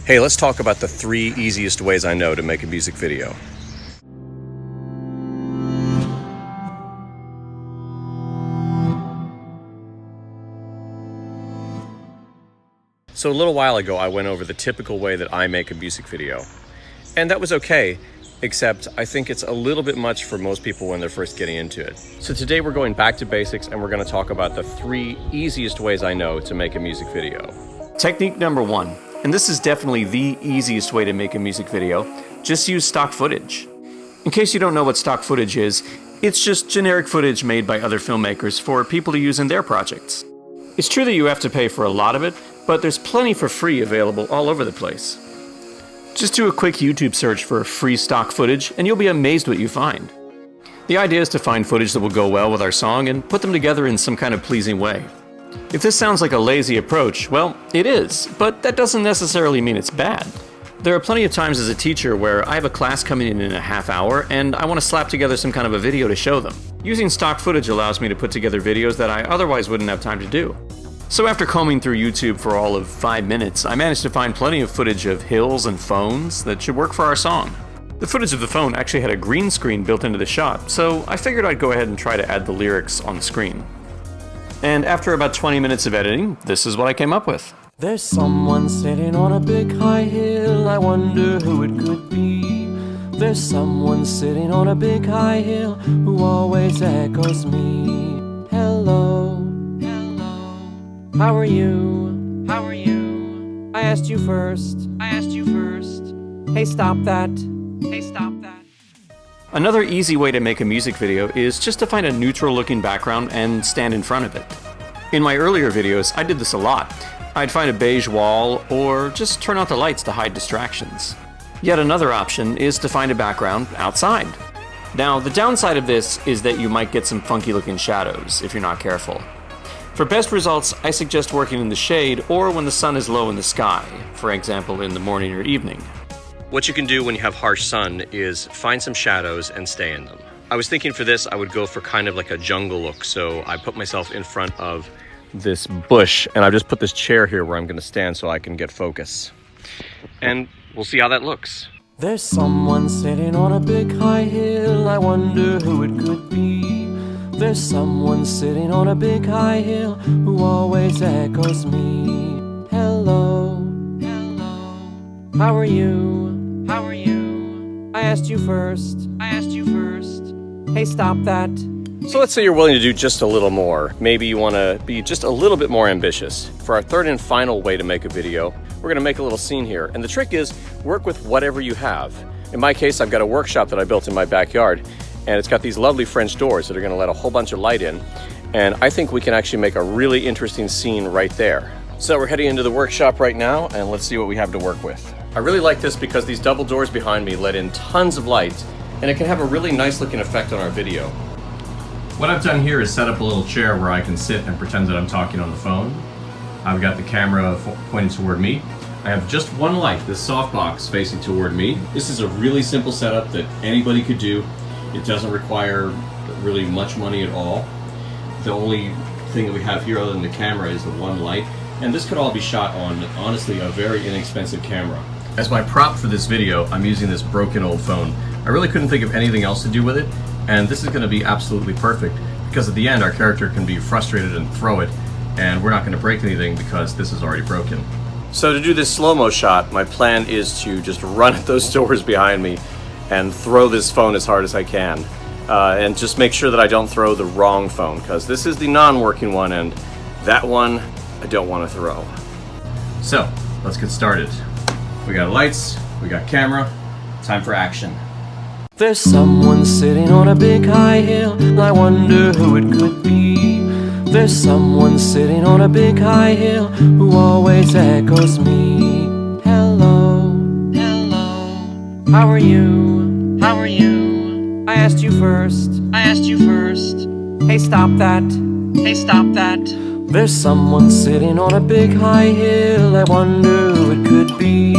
Hey, let's talk about the 3 easiest ways I know to make a music video. So a little while ago, I went over the typical way that I make a music video. And that was okay, except I think it's a little bit much for most people when they're first getting into it. So today we're going back to basics and we're going to talk about the 3 easiest ways I know to make a music video. Technique number 1, and this is definitely the easiest way to make a music video, just use stock footage. In case you don't know what stock footage is, it's just generic footage made by other filmmakers for people to use in their projects. It's true that you have to pay for a lot of it, but there's plenty for free available all over the place. Just do a quick YouTube search for free stock footage and you'll be amazed what you find. The idea is to find footage that will go well with our song and put them together in some kind of pleasing way. If this sounds like a lazy approach, well, it is, but that doesn't necessarily mean it's bad. There are plenty of times as a teacher where I have a class coming in a half hour and I want to slap together some kind of a video to show them. Using stock footage allows me to put together videos that I otherwise wouldn't have time to do. So after combing through YouTube for all of 5 minutes, I managed to find plenty of footage of hills and phones that should work for our song. The footage of the phone actually had a green screen built into the shot, so I figured I'd go ahead and try to add the lyrics on the screen. And after about 20 minutes of editing, this is what I came up with. There's someone sitting on a big high hill, I wonder who it could be. There's someone sitting on a big high hill who always echoes me. Hello, hello, how are you? How are you? I asked you first, I asked you first. Hey, stop that, hey, stop that. Another easy way to make a music video is just to find a neutral looking background and stand in front of it. In my earlier videos, I did this a lot. I'd find a beige wall or just turn out the lights to hide distractions. Yet another option is to find a background outside. Now, the downside of this is that you might get some funky looking shadows if you're not careful. For best results, I suggest working in the shade or when the sun is low in the sky, for example in the morning or evening. What you can do when you have harsh sun is find some shadows and stay in them. I was thinking for this, I would go for kind of like a jungle look, so I put myself in front of this bush and I've just put this chair here where I'm going to stand so I can get focus. And we'll see how that looks. There's someone sitting on a big high hill, I wonder who it could be. There's someone sitting on a big high hill who always echoes me. Hello, hello, how are you? How are you? I asked you first, I asked you first. Hey, stop that. So let's say you're willing to do just a little more. Maybe you want to be just a little bit more ambitious. For our third and final way to make a video, we're going to make a little scene here. And the trick is, work with whatever you have. In my case, I've got a workshop that I built in my backyard, and it's got these lovely French doors that are going to let a whole bunch of light in. And I think we can actually make a really interesting scene right there. So we're heading into the workshop right now, and let's see what we have to work with. I really like this because these double doors behind me let in tons of light, and it can have a really nice looking effect on our video. What I've done here is set up a little chair where I can sit and pretend that I'm talking on the phone. I've got the camera pointing toward me. I have just one light, this softbox facing toward me. This is a really simple setup that anybody could do. It doesn't require really much money at all. The only thing that we have here other than the camera is the one light. And this could all be shot on, honestly, a very inexpensive camera. As my prop for this video, I'm using this broken old phone. I really couldn't think of anything else to do with it, and this is going to be absolutely perfect because at the end our character can be frustrated and throw it, and we're not going to break anything because this is already broken. So to do this slow-mo shot, my plan is to just run at those doors behind me and throw this phone as hard as I can. And just make sure that I don't throw the wrong phone, because this is the non-working one, and that one I don't want to throw. So, let's get started. We got lights, we got camera, time for action. There's someone sitting on a big high hill, I wonder who it could be. There's someone sitting on a big high hill who always echoes me. Hello, hello, how are you? How are you? I asked you first, I asked you first. Hey, stop that, hey, stop that. There's someone sitting on a big high hill, I wonder who it could be.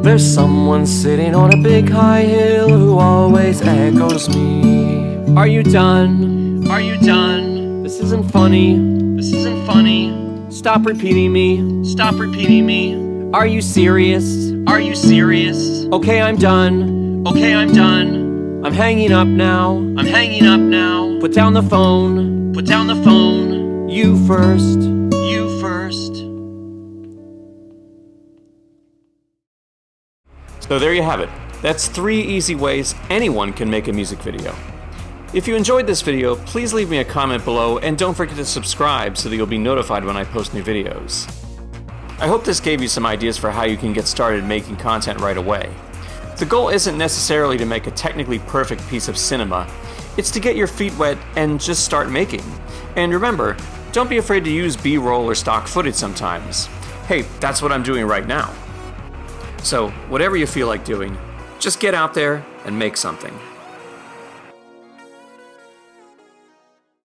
There's someone sitting on a big high hill who always echoes me. Are you done? Are you done? This isn't funny. This isn't funny. Stop repeating me. Stop repeating me. Are you serious? Are you serious? Okay, I'm done. Okay, I'm done. I'm hanging up now. I'm hanging up now. Put down the phone. Put down the phone. You first. You first. So there you have it. That's 3 easy ways anyone can make a music video. If you enjoyed this video, please leave me a comment below and don't forget to subscribe so that you'll be notified when I post new videos. I hope this gave you some ideas for how you can get started making content right away. The goal isn't necessarily to make a technically perfect piece of cinema, it's to get your feet wet and just start making. And remember, don't be afraid to use B-roll or stock footage sometimes. Hey, that's what I'm doing right now. So, whatever you feel like doing, just get out there and make something.